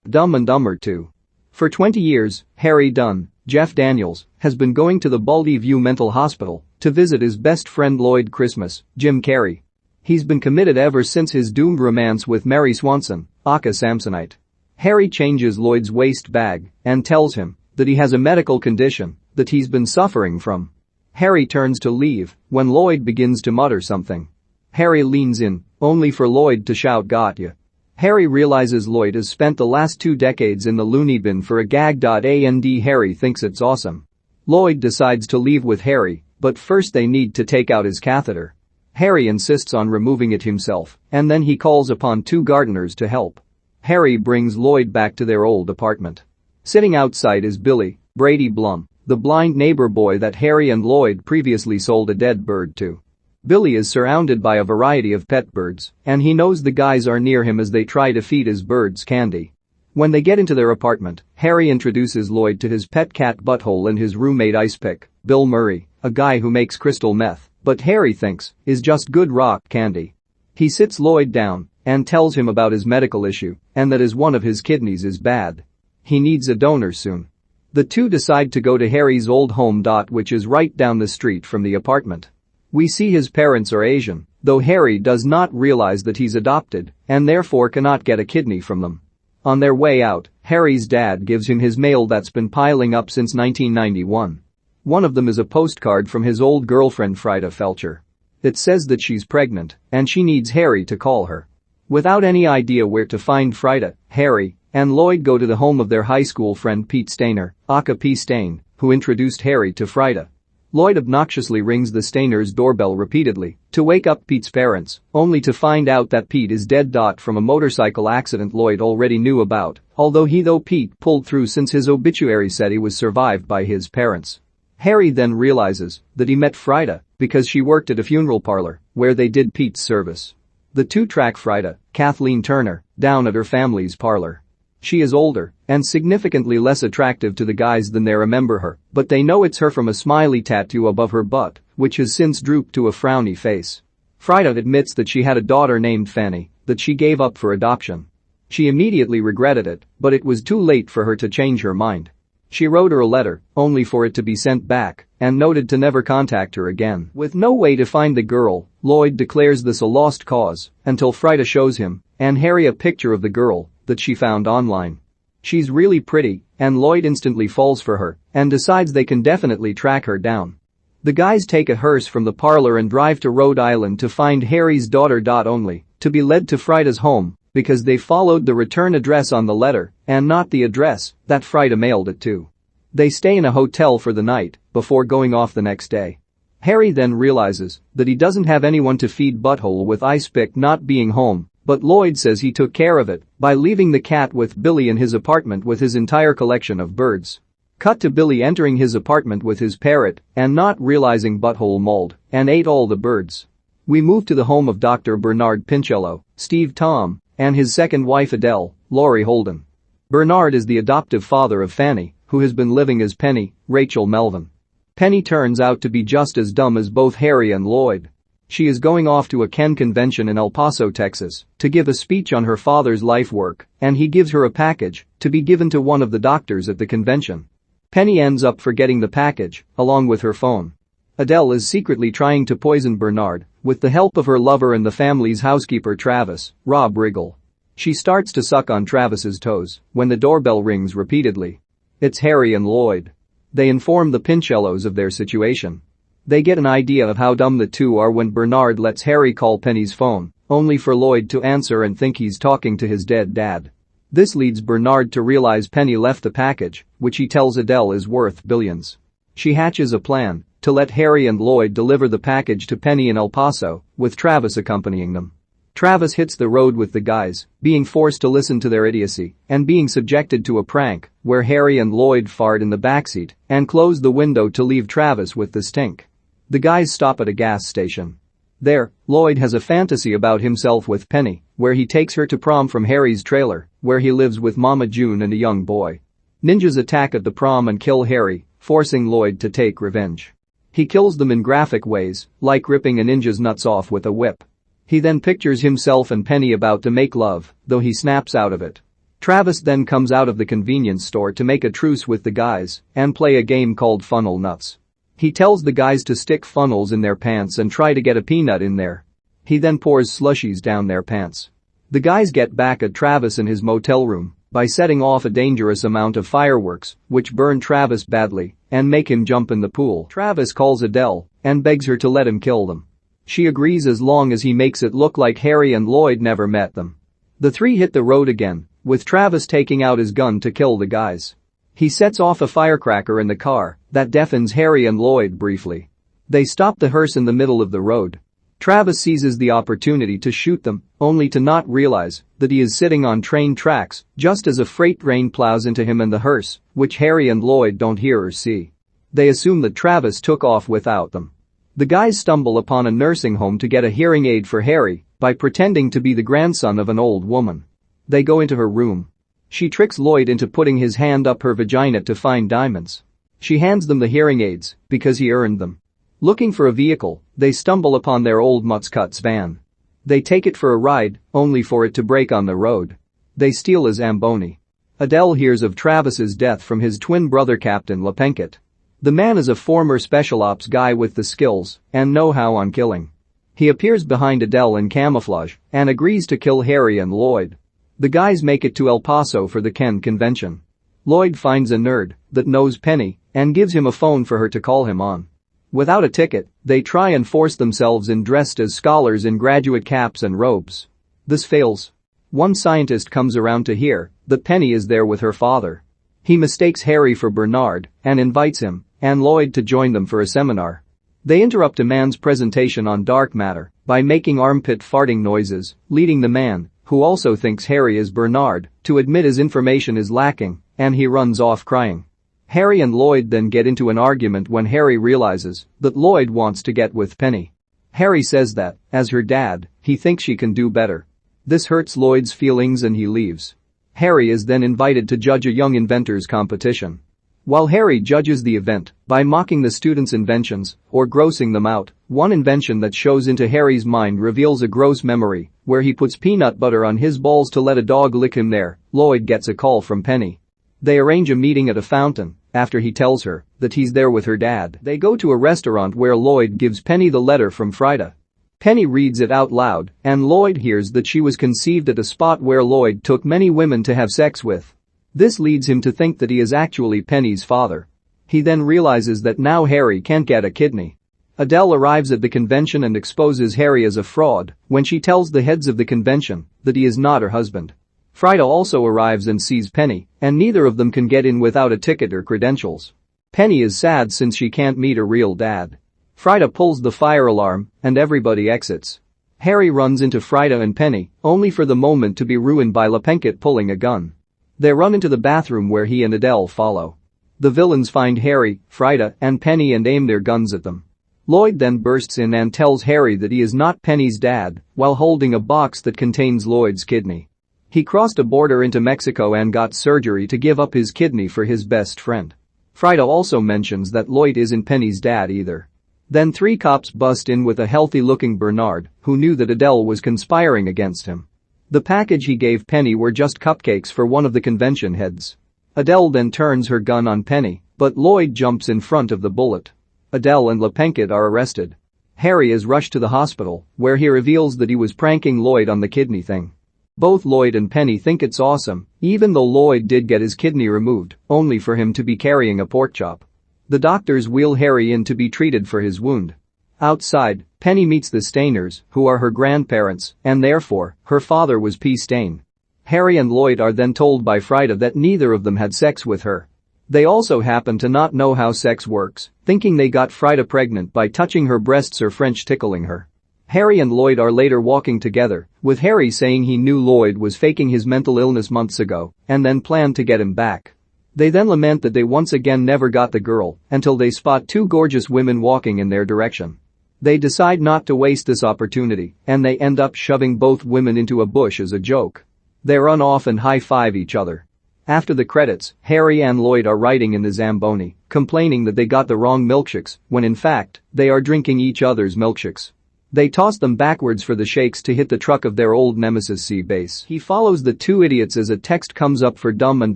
Dumb and Dumber 2. For 20 years, Harry Dunn, Jeff Daniels, has been going to the Baldy View Mental Hospital to visit his best friend Lloyd Christmas, Jim Carrey. He's been committed ever since his doomed romance with Mary Swanson, aka Samsonite. Harry changes Lloyd's waste bag and tells him that he has a medical condition that he's been suffering from. Harry turns to leave when Lloyd begins to mutter something. Harry leans in, only for Lloyd to shout "Got ya." Harry realizes Lloyd has spent the last 2 decades in the loony bin for a gag. And Harry thinks it's awesome. Lloyd decides to leave with Harry, but first they need to take out his catheter. Harry insists on removing it himself, and then he calls upon 2 gardeners to help. Harry brings Lloyd back to their old apartment. Sitting outside is Billy, Brady Bluhm, the blind neighbor boy that Harry and Lloyd previously sold a dead bird to. Billy is surrounded by a variety of pet birds, and he knows the guys are near him as they try to feed his birds candy. When they get into their apartment, Harry introduces Lloyd to his pet cat Butthole and his roommate Icepick, Bill Murray, a guy who makes crystal meth, but Harry thinks is just good rock candy. He sits Lloyd down and tells him about his medical issue and that one of his kidneys is bad. He needs a donor soon. The two decide to go to Harry's old home, which is right down the street from the apartment. We see his parents are Asian, though Harry does not realize that he's adopted and therefore cannot get a kidney from them. On their way out, Harry's dad gives him his mail that's been piling up since 1991. One of them is a postcard from his old girlfriend Frida Felcher. It says that she's pregnant and she needs Harry to call her. Without any idea where to find Frida, Harry and Lloyd go to the home of their high school friend Pete Stainer, aka P. Stain, who introduced Harry to Frida. Lloyd obnoxiously rings the Stainers' doorbell repeatedly to wake up Pete's parents, only to find out that Pete is dead. From a motorcycle accident Lloyd already knew about, although Pete pulled through since his obituary said he was survived by his parents. Harry then realizes that he met Frida because she worked at a funeral parlor where they did Pete's service. The two track Frida, Kathleen Turner, down at her family's parlor. She is older and significantly less attractive to the guys than they remember her, but they know it's her from a smiley tattoo above her butt, which has since drooped to a frowny face. Frida admits that she had a daughter named Fanny that she gave up for adoption. She immediately regretted it, but it was too late for her to change her mind. She wrote her a letter, only for it to be sent back, and noted to never contact her again. With no way to find the girl, Lloyd declares this a lost cause until Frida shows him and Harry a picture of the girl that she found online. She's really pretty, and Lloyd instantly falls for her and decides they can definitely track her down. The guys take a hearse from the parlor and drive to Rhode Island to find Harry's daughter. Only to be led to Frida's home because they followed the return address on the letter and not the address that Frida mailed it to. They stay in a hotel for the night before going off the next day. Harry then realizes that he doesn't have anyone to feed Butthole with Icepick not being home, but Lloyd says he took care of it by leaving the cat with Billy in his apartment with his entire collection of birds. Cut to Billy entering his apartment with his parrot and not realizing Butthole mauled and ate all the birds. We move to the home of Dr. Bernard Pincello, Steve Tom, and his second wife Adele, Laurie Holden. Bernard is the adoptive father of Fanny, who has been living as Penny, Rachel Melvin. Penny turns out to be just as dumb as both Harry and Lloyd. She is going off to a Ken convention in El Paso, Texas, to give a speech on her father's life work, and he gives her a package to be given to one of the doctors at the convention. Penny ends up forgetting the package, along with her phone. Adele is secretly trying to poison Bernard with the help of her lover and the family's housekeeper Travis, Rob Riggle. She starts to suck on Travis's toes when the doorbell rings repeatedly. It's Harry and Lloyd. They inform the Pincellos of their situation. They get an idea of how dumb the two are when Bernard lets Harry call Penny's phone, only for Lloyd to answer and think he's talking to his dead dad. This leads Bernard to realize Penny left the package, which he tells Adele is worth billions. She hatches a plan to let Harry and Lloyd deliver the package to Penny in El Paso, with Travis accompanying them. Travis hits the road with the guys, being forced to listen to their idiocy and being subjected to a prank where Harry and Lloyd fart in the backseat and close the window to leave Travis with the stink. The guys stop at a gas station. There, Lloyd has a fantasy about himself with Penny, where he takes her to prom from Harry's trailer, where he lives with Mama June and a young boy. Ninjas attack at the prom and kill Harry, forcing Lloyd to take revenge. He kills them in graphic ways, like ripping a ninja's nuts off with a whip. He then pictures himself and Penny about to make love, though he snaps out of it. Travis then comes out of the convenience store to make a truce with the guys and play a game called Funnel Nuts. He tells the guys to stick funnels in their pants and try to get a peanut in there. He then pours slushies down their pants. The guys get back at Travis in his motel room by setting off a dangerous amount of fireworks, which burn Travis badly and make him jump in the pool. Travis calls Adele and begs her to let him kill them. She agrees as long as he makes it look like Harry and Lloyd never met them. The three hit the road again, with Travis taking out his gun to kill the guys. He sets off a firecracker in the car that deafens Harry and Lloyd briefly. They stop the hearse in the middle of the road. Travis seizes the opportunity to shoot them, only to not realize that he is sitting on train tracks just as a freight train plows into him and the hearse, which Harry and Lloyd don't hear or see. They assume that Travis took off without them. The guys stumble upon a nursing home to get a hearing aid for Harry by pretending to be the grandson of an old woman. They go into her room. She tricks Lloyd into putting his hand up her vagina to find diamonds. She hands them the hearing aids because he earned them. Looking for a vehicle, they stumble upon their old Mutzkut's van. They take it for a ride, only for it to break on the road. They steal a Zamboni. Adele hears of Travis's death from his twin brother Captain Lepenkit. The man is a former special ops guy with the skills and know-how on killing. He appears behind Adele in camouflage and agrees to kill Harry and Lloyd. The guys make it to El Paso for the Ken convention. Lloyd finds a nerd that knows Penny and gives him a phone for her to call him on. Without a ticket, they try and force themselves in dressed as scholars in graduate caps and robes. This fails. One scientist comes around to hear that Penny is there with her father. He mistakes Harry for Bernard and invites him and Lloyd to join them for a seminar. They interrupt a man's presentation on dark matter by making armpit farting noises, leading the man, who also thinks Harry is Bernard, to admit his information is lacking, and he runs off crying. Harry and Lloyd then get into an argument when Harry realizes that Lloyd wants to get with Penny. Harry says that, as her dad, he thinks she can do better. This hurts Lloyd's feelings and he leaves. Harry is then invited to judge a young inventors competition. While Harry judges the event by mocking the students' inventions or grossing them out, one invention that shows into Harry's mind reveals a gross memory where he puts peanut butter on his balls to let a dog lick him there. Lloyd gets a call from Penny. They arrange a meeting at a fountain after he tells her that he's there with her dad. They go to a restaurant where Lloyd gives Penny the letter from Frida. Penny reads it out loud and Lloyd hears that she was conceived at a spot where Lloyd took many women to have sex with. This leads him to think that he is actually Penny's father. He then realizes that now Harry can't get a kidney. Adele arrives at the convention and exposes Harry as a fraud when she tells the heads of the convention that he is not her husband. Frida also arrives and sees Penny, and neither of them can get in without a ticket or credentials. Penny is sad since she can't meet her real dad. Frida pulls the fire alarm and everybody exits. Harry runs into Frida and Penny, only for the moment to be ruined by Lepenkit pulling a gun. They run into the bathroom where he and Adele follow. The villains find Harry, Frida, and Penny and aim their guns at them. Lloyd then bursts in and tells Harry that he is not Penny's dad while holding a box that contains Lloyd's kidney. He crossed a border into Mexico and got surgery to give up his kidney for his best friend. Frida also mentions that Lloyd isn't Penny's dad either. Then three cops bust in with a healthy-looking Bernard who knew that Adele was conspiring against him. The package he gave Penny were just cupcakes for one of the convention heads. Adele then turns her gun on Penny, but Lloyd jumps in front of the bullet. Adele and Lepenkit are arrested. Harry is rushed to the hospital, where he reveals that he was pranking Lloyd on the kidney thing. Both Lloyd and Penny think it's awesome, even though Lloyd did get his kidney removed, only for him to be carrying a pork chop. The doctors wheel Harry in to be treated for his wound. Outside, Penny meets the Stainers, who are her grandparents, and therefore, her father was P. Stain. Harry and Lloyd are then told by Frida that neither of them had sex with her. They also happen to not know how sex works, thinking they got Frida pregnant by touching her breasts or French tickling her. Harry and Lloyd are later walking together, with Harry saying he knew Lloyd was faking his mental illness months ago and then planned to get him back. They then lament that they once again never got the girl until they spot two gorgeous women walking in their direction. They decide not to waste this opportunity and they end up shoving both women into a bush as a joke. They run off and high-five each other. After the credits, Harry and Lloyd are riding in the Zamboni, complaining that they got the wrong milkshakes when in fact, they are drinking each other's milkshakes. They toss them backwards for the shakes to hit the truck of their old nemesis C-Base. He follows the two idiots as a text comes up for Dumb and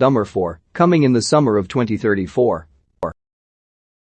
Dumber 4, coming in the summer of 2034.